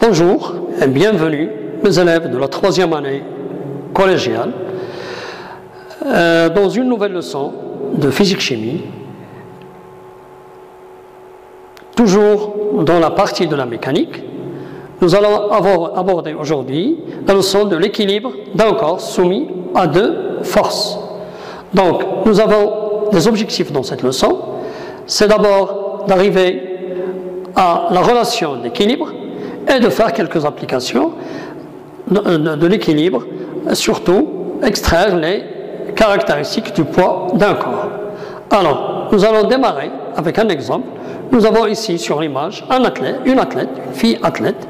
Bonjour et bienvenue, mes élèves de la 3e année collégiale, dans une nouvelle leçon de physique-chimie, toujours dans la partie de la mécanique. Nous allons aborder aujourd'hui la leçon de l'équilibre d'un corps soumis à deux forces. Donc, nous avons des objectifs dans cette leçon. C'est d'abord d'arriver à la relation d'équilibre et de faire quelques applications de l'équilibre, surtout extraire les caractéristiques du poids d'un corps. Alors, nous allons démarrer avec un exemple. Nous avons ici sur l'image une fille athlète,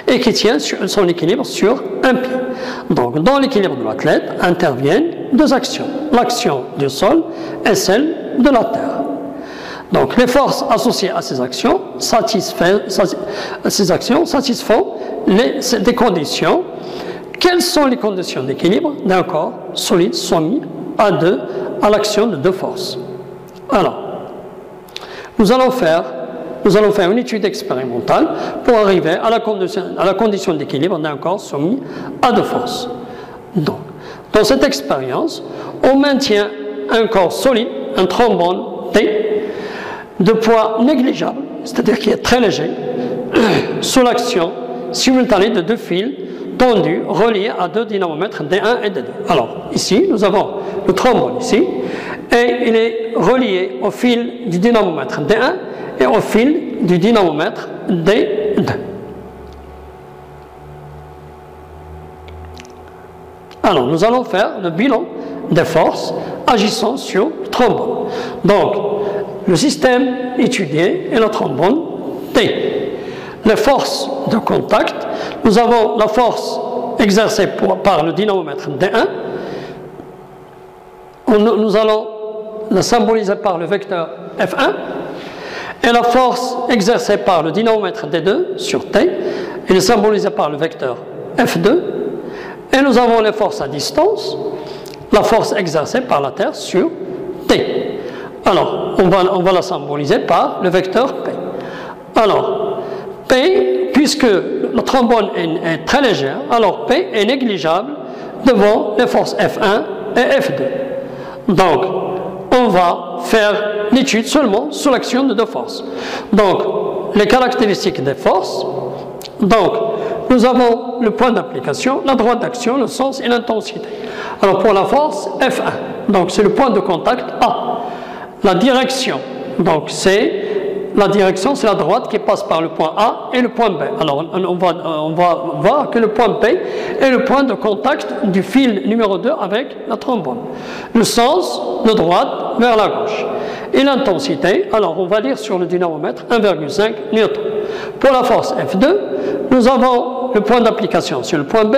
et qui tient son équilibre sur un pied. Donc, dans l'équilibre de l'athlète interviennent deux actions, l'action du sol et celle de la terre. Donc, les forces associées à ces actions satisfont des conditions. Quelles sont les conditions d'équilibre d'un corps solide soumis à l'action de deux forces? Alors, nous allons faire une étude expérimentale pour arriver à la condition d'équilibre d'un corps soumis à deux forces. Donc, dans cette expérience, on maintient un corps solide, un trombone T, de poids négligeable, c'est-à-dire qui est très léger, sous l'action simultanée de deux fils tendus reliés à deux dynamomètres D1 et D2. Alors, ici, nous avons le trombone ici, et il est relié au fil du dynamomètre D1 et au fil du dynamomètre D2. Alors, nous allons faire le bilan des forces agissant sur le trombone. Donc, le système étudié est le trombone T. Les forces de contact, nous avons la force exercée par le dynamomètre D1. Nous allons la symboliser par le vecteur F1. Et la force exercée par le dynamomètre D2 sur T, elle est symbolisée par le vecteur F2. Et nous avons les forces à distance, la force exercée par la Terre sur T. Alors, on va la symboliser par le vecteur P. Alors, P, puisque le trombone est très léger, alors P est négligeable devant les forces F1 et F2. Donc, on va faire l'étude seulement sous l'action de deux forces. Donc, les caractéristiques des forces. Donc, nous avons le point d'application, la droite d'action, le sens et l'intensité. Alors, pour la force F1, donc c'est le point de contact A. La direction, donc c'est la droite qui passe par le point A et le point B. Alors, on va voir que le point B est le point de contact du fil numéro 2 avec la trombone. Le sens, de droite vers la gauche. Et l'intensité, alors on va lire sur le dynamomètre 1,5 newton. Pour la force F2, nous avons le point d'application sur le point B.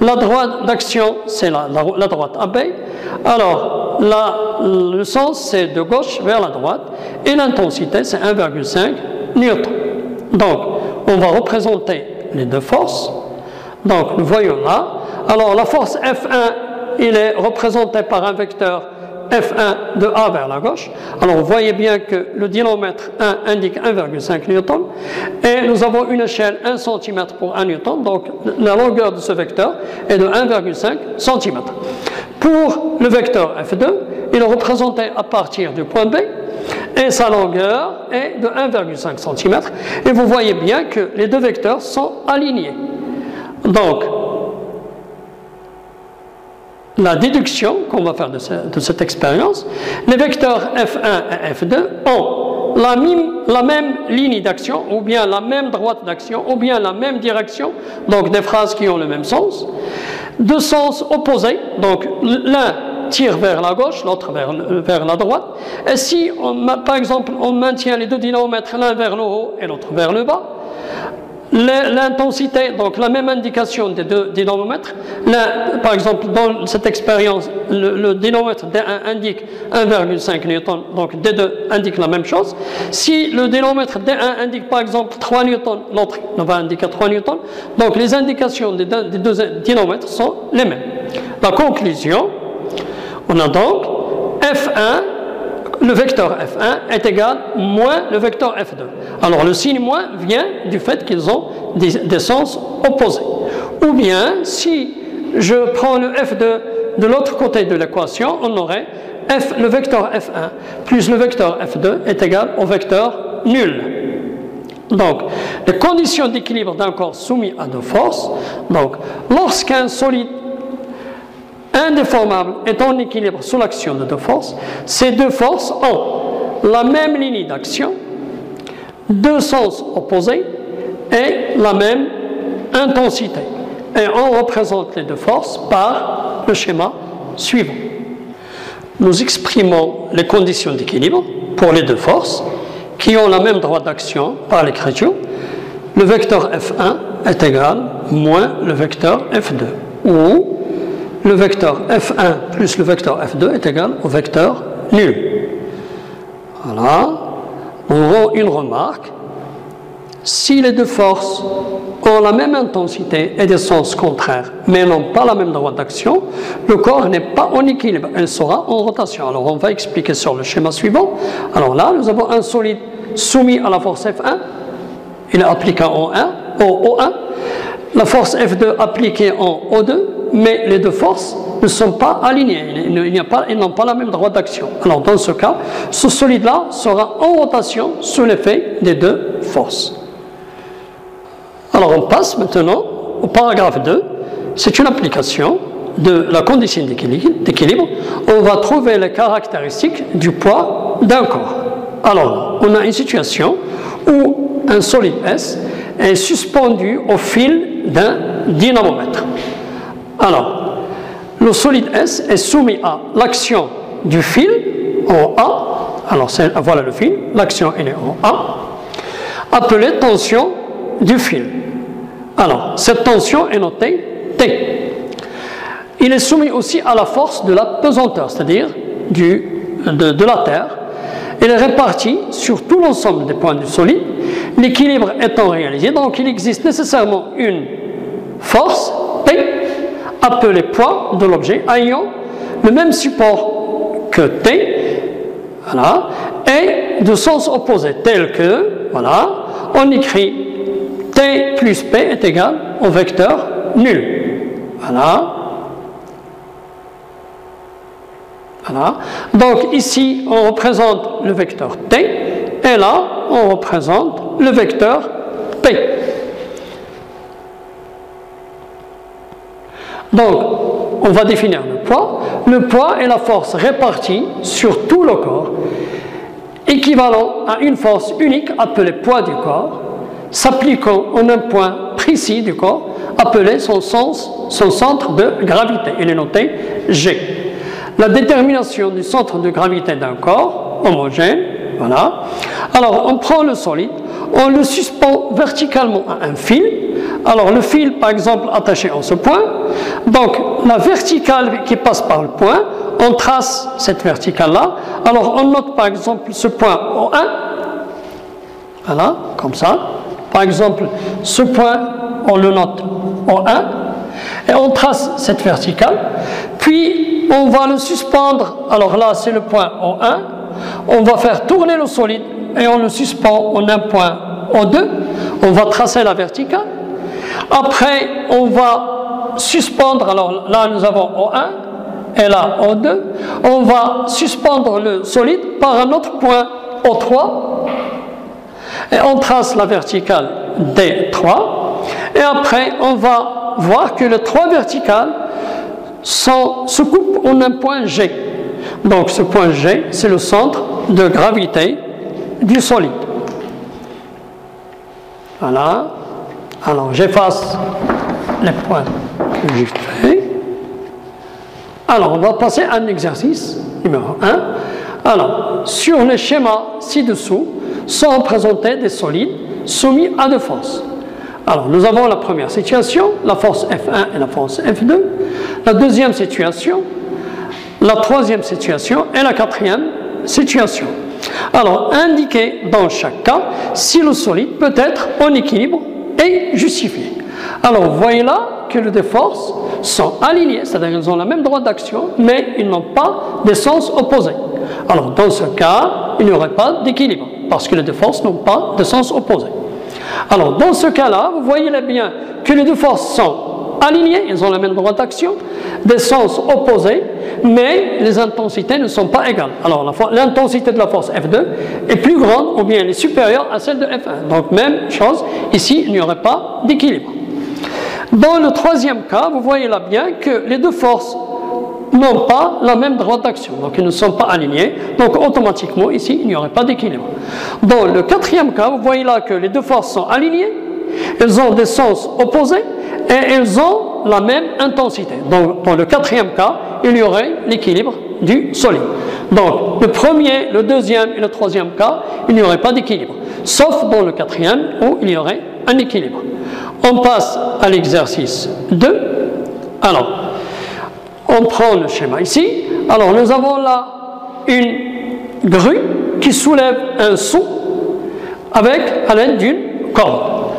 La droite d'action, c'est la droite AB. Alors, le sens, c'est de gauche vers la droite. Et l'intensité, c'est 1,5 newton. Donc, on va représenter les deux forces. Donc, nous voyons là. Alors, la force F1, il est représenté par un vecteur F1 de A vers la gauche. Alors, vous voyez bien que le dynamomètre 1 indique 1,5 newton. Et nous avons une échelle 1 cm pour 1 newton. Donc, la longueur de ce vecteur est de 1,5 cm. Pour le vecteur F2, il est représenté à partir du point B. Et sa longueur est de 1,5 cm. Et vous voyez bien que les deux vecteurs sont alignés. Donc, la déduction qu'on va faire de cette expérience, les vecteurs F1 et F2 ont la même ligne d'action, ou bien la même droite d'action, ou bien la même direction, donc des phrases qui ont le même sens, deux sens opposés, donc l'un tire vers la gauche, l'autre vers la droite. Et si, par exemple, on maintient les deux dynamomètres l'un vers le haut et l'autre vers le bas, l'intensité, donc la même indication des deux dynamomètres. Par exemple, dans cette expérience, le dynamomètre D1 indique 1,5 newton, donc D2 indique la même chose. Si le dynamomètre D1 indique par exemple 3 newtons, l'autre va indiquer 3 newtons. Donc les indications des deux dynamomètres sont les mêmes. La conclusion, on a donc F1, le vecteur F1 est égal moins le vecteur F2. Alors le signe moins vient du fait qu'ils ont des sens opposés. Ou bien, si je prends le F2 de l'autre côté de l'équation, on aurait le vecteur F1 plus le vecteur F2 est égal au vecteur nul. Donc, les conditions d'équilibre d'un corps soumis à deux forces, donc lorsqu'un solide indéformable est en équilibre sous l'action de deux forces, ces deux forces ont la même ligne d'action, deux sens opposés et la même intensité. Et on représente les deux forces par le schéma suivant. Nous exprimons les conditions d'équilibre pour les deux forces qui ont la même droite d'action par l'écriture. Le vecteur F1 est égal moins le vecteur F2, ou le vecteur F1 plus le vecteur F2 est égal au vecteur nul. Voilà. Nous aurons une remarque. Si les deux forces ont la même intensité et des sens contraires, mais n'ont pas la même droite d'action, le corps n'est pas en équilibre, elle sera en rotation. Alors on va expliquer sur le schéma suivant. Alors là, nous avons un solide soumis à la force F1, il est appliqué en O1, la force F2 appliquée en O2, mais les deux forces ne sont pas alignées, ils n'ont pas la même droite d'action. Alors dans ce cas, ce solide-là sera en rotation sous l'effet des deux forces. Alors on passe maintenant au paragraphe 2, c'est une application de la condition d'équilibre. On va trouver les caractéristiques du poids d'un corps. Alors on a une situation où un solide S est suspendu au fil d'un dynamomètre. Alors le solide S est soumis à l'action du fil en A. Alors voilà le fil, l'action est en A, appelée tension du fil. Alors, cette tension est notée T. Il est soumis aussi à la force de la pesanteur, c'est-à-dire de la Terre. Il est réparti sur tout l'ensemble des points du solide. L'équilibre étant réalisé, donc il existe nécessairement une force P, appelée poids de l'objet, ayant le même support que T, voilà, et de sens opposé, tel que, voilà, on écrit T plus P est égal au vecteur nul. Voilà. Voilà. Donc ici, on représente le vecteur T, et là, on représente le vecteur P. Donc, on va définir le poids. Le poids est la force répartie sur tout le corps, équivalent à une force unique appelée poids du corps, s'appliquant en un point précis du corps, appelé son centre de gravité. Il est noté G. La détermination du centre de gravité d'un corps homogène, voilà. Alors, on prend le solide, on le suspend verticalement à un fil. Alors, le fil, par exemple, attaché en ce point. Donc, la verticale qui passe par le point, on trace cette verticale-là. Alors, on note, par exemple, ce point O1. Voilà, comme ça. Par exemple, ce point, on le note O1, et on trace cette verticale, puis on va le suspendre. Alors là, c'est le point O1, on va faire tourner le solide, et on le suspend en un point O2, on va tracer la verticale. Après, on va suspendre, alors là, nous avons O1, et là, O2, on va suspendre le solide par un autre point O3, et on trace la verticale D3, et après on va voir que les trois verticales se coupent en un point G. Donc ce point G, c'est le centre de gravité du solide. Voilà. Alors j'efface les points que j'ai faits. Alors on va passer à un exercice numéro 1. Alors, sur le schéma ci-dessous, sont représentés des solides soumis à deux forces. Alors, nous avons la première situation, la force F1 et la force F2. La deuxième situation, la troisième situation et la quatrième situation. Alors, indiquez dans chaque cas si le solide peut être en équilibre et justifié. Alors, vous voyez là que les deux forces sont alignés, c'est-à-dire qu'ils ont la même droite d'action, mais ils n'ont pas des sens opposés. Alors, dans ce cas, il n'y aurait pas d'équilibre, parce que les deux forces n'ont pas de sens opposés. Alors, dans ce cas-là, vous voyez bien que les deux forces sont alignées, ils ont la même droite d'action, des sens opposés, mais les intensités ne sont pas égales. Alors, l'intensité de la force F2 est plus grande, ou bien elle est supérieure à celle de F1. Donc, même chose, ici, il n'y aurait pas d'équilibre. Dans le troisième cas, vous voyez là bien que les deux forces n'ont pas la même droite d'action, donc ils ne sont pas alignés, donc automatiquement ici il n'y aurait pas d'équilibre. Dans le quatrième cas, vous voyez là que les deux forces sont alignées, elles ont des sens opposés et elles ont la même intensité. Donc dans le quatrième cas, il y aurait l'équilibre du solide. Donc le premier, le deuxième et le troisième cas, il n'y aurait pas d'équilibre, sauf dans le quatrième où il y aurait un équilibre. On passe à l'exercice 2. Alors, on prend le schéma ici. Alors, nous avons là une grue qui soulève un seau à l'aide d'une corde.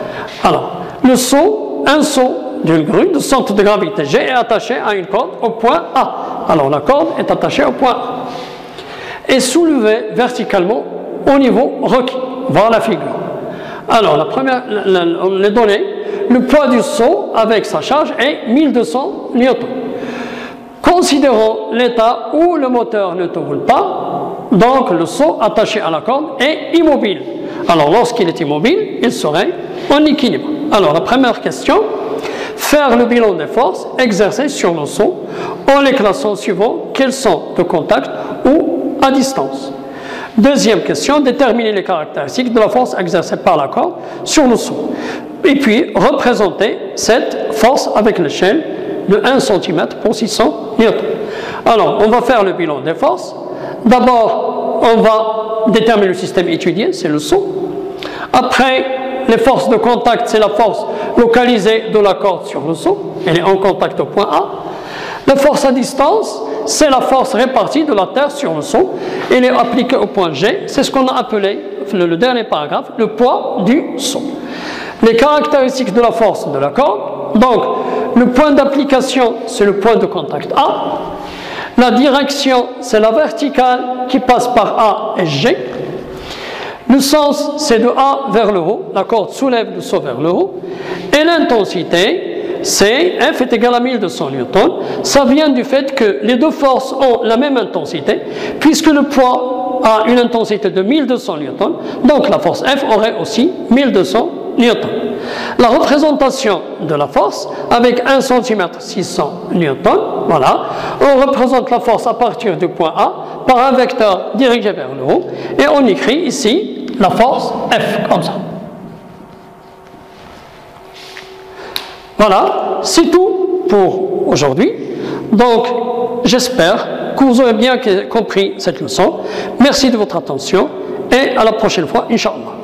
Alors, un seau d'une grue de centre de gravité G est attaché à une corde au point A. Alors, la corde est attachée au point A et soulevée verticalement au niveau requis. Voir la figure. Alors, les données, le poids du seau avec sa charge est 1200 newtons. Considérons l'état où le moteur ne tourne pas, donc le seau attaché à la corde est immobile. Alors lorsqu'il est immobile, il serait en équilibre. Alors la première question, faire le bilan des forces exercées sur le seau en les classant suivant qu'elles sont de contact ou à distance. Deuxième question, déterminer les caractéristiques de la force exercée par la corde sur le seau. Et puis représenter cette force avec l'échelle de 1 cm pour 600 newtons. Alors, on va faire le bilan des forces. D'abord, on va déterminer le système étudié, c'est le seau. Après, les forces de contact, c'est la force localisée de la corde sur le seau. Elle est en contact au point A. La force à distance, c'est la force répartie de la Terre sur le seau. Elle est appliquée au point G. C'est ce qu'on a appelé, le dernier paragraphe, le poids du seau. Les caractéristiques de la force de la corde. Donc, le point d'application, c'est le point de contact A. La direction, c'est la verticale qui passe par A et G. Le sens, c'est de A vers le haut. La corde soulève le seau vers le haut. Et l'intensité, c'est F est égal à 1200 newtons. Ça vient du fait que les deux forces ont la même intensité, puisque le poids a une intensité de 1200 newtons. Donc la force F aurait aussi 1200 newtons. La représentation de la force, avec 1 cm 600 newtons, voilà, on représente la force à partir du point A par un vecteur dirigé vers le haut, et on écrit ici la force F, comme ça. Voilà, c'est tout pour aujourd'hui. Donc, j'espère que vous aurez bien compris cette leçon. Merci de votre attention et à la prochaine fois, Inch'Allah.